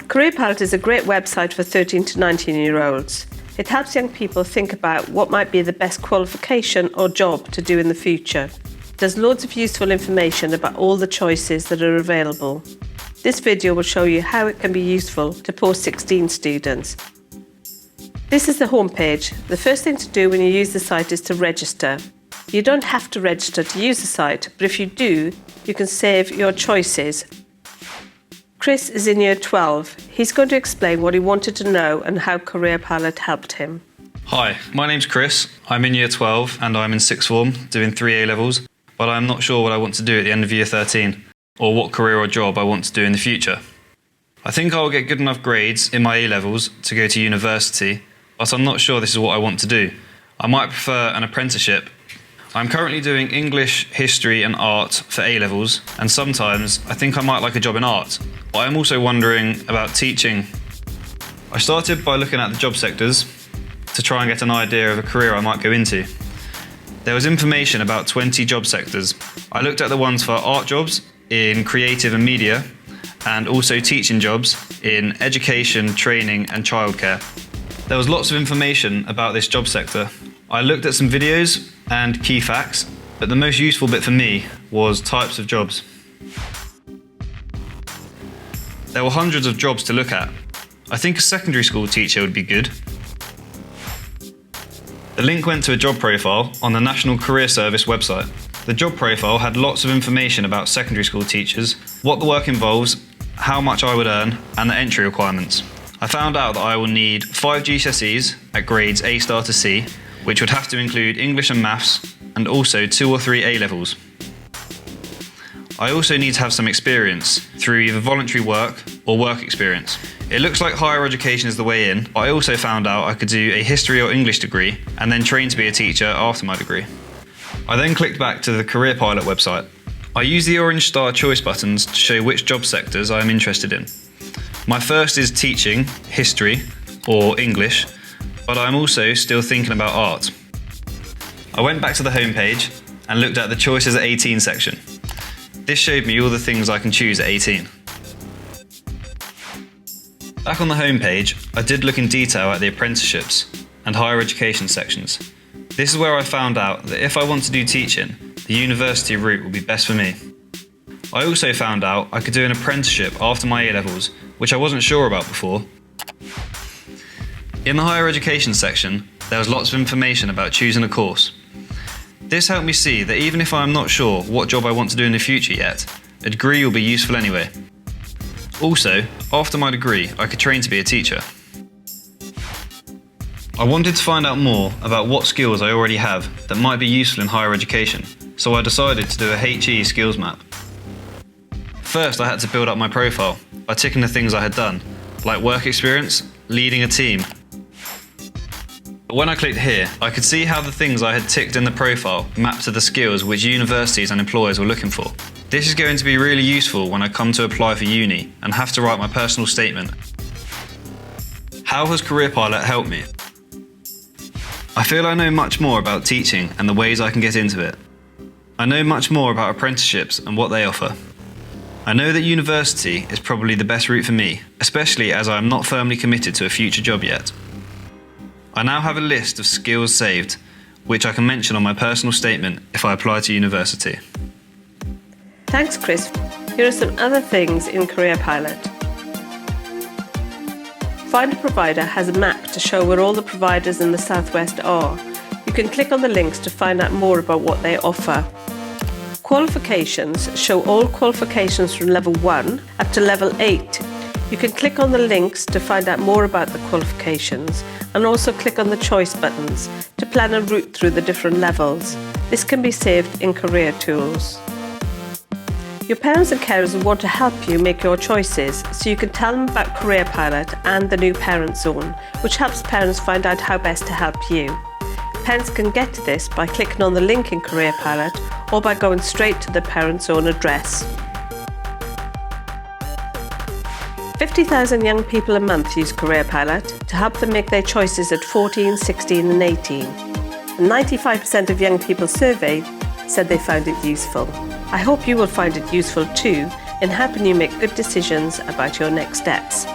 Careerpilot is a great website for 13 to 19-year-olds. It helps young people think about what might be the best qualification or job to do in the future. There's loads of useful information about all the choices that are available. This video will show you how it can be useful to post-16 students. This is the homepage. The first thing to do when you use the site is to register. You don't have to register to use the site, but if you do, you can save your choices. Chris is in year 12. He's going to explain what he wanted to know and how Careerpilot helped him. Hi, my name's Chris. I'm in year 12 and I'm in sixth form doing 3 A-levels, but I'm not sure what I want to do at the end of year 13 or what career or job I want to do in the future. I think I will get good enough grades in my A-levels to go to university, but I'm not sure this is what I want to do. I might prefer an apprenticeship. I'm currently doing English, history and art for A-levels, and sometimes I think I might like a job in art. But I'm also wondering about teaching. I started by looking at the job sectors to try and get an idea of a career I might go into. There was information about 20 job sectors. I looked at the ones for art jobs in creative and media, and also teaching jobs in education, training and childcare. There was lots of information about this job sector. I looked at some videos and key facts, but the most useful bit for me was types of jobs. There were hundreds of jobs to look at. I think a secondary school teacher would be good. The link went to a job profile on the National Career Service website. The job profile had lots of information about secondary school teachers, what the work involves, how much I would earn, and the entry requirements. I found out that I will need 5 GCSEs at grades A star to C, which would have to include English and Maths, and also 2 or 3 A-levels. I also need to have some experience through either voluntary work or work experience. It looks like higher education is the way in, but I also found out I could do a history or English degree and then train to be a teacher after my degree. I then clicked back to the Careerpilot website. I used the orange star choice buttons to show which job sectors I am interested in. My first is teaching, history or English, but I'm also still thinking about art. I went back to the homepage and looked at the choices at 18 section. This showed me all the things I can choose at 18. Back on the homepage, I did look in detail at the apprenticeships and higher education sections. This is where I found out that if I want to do teaching, the university route will be best for me. I also found out I could do an apprenticeship after my A-levels, which I wasn't sure about before. In the higher education section, there was lots of information about choosing a course. This helped me see that even if I'm not sure what job I want to do in the future yet, a degree will be useful anyway. Also, after my degree, I could train to be a teacher. I wanted to find out more about what skills I already have that might be useful in higher education, so I decided to do a HE skills map. First, I had to build up my profile by ticking the things I had done, like work experience, leading a team. But when I clicked here, I could see how the things I had ticked in the profile mapped to the skills which universities and employers were looking for. This is going to be really useful when I come to apply for uni and have to write my personal statement. How has Careerpilot helped me? I feel I know much more about teaching and the ways I can get into it. I know much more about apprenticeships and what they offer. I know that university is probably the best route for me, especially as I am not firmly committed to a future job yet. I now have a list of skills saved, which I can mention on my personal statement if I apply to university. Thanks, Chris. Here are some other things in Careerpilot. Find a Provider has a map to show where all the providers in the Southwest are. You can click on the links to find out more about what they offer. Qualifications show all qualifications from level 1 up to level 8. You can click on the links to find out more about the qualifications and also click on the choice buttons to plan a route through the different levels. This can be saved in Career Tools. Your parents and carers will want to help you make your choices, so you can tell them about Careerpilot and the new Parent Zone, which helps parents find out how best to help you. Parents can get to this by clicking on the link in Careerpilot or by going straight to the Parent Zone address. 50,000 young people a month use Careerpilot to help them make their choices at 14, 16 and 18. And 95% of young people surveyed said they found it useful. I hope you will find it useful too in helping you make good decisions about your next steps.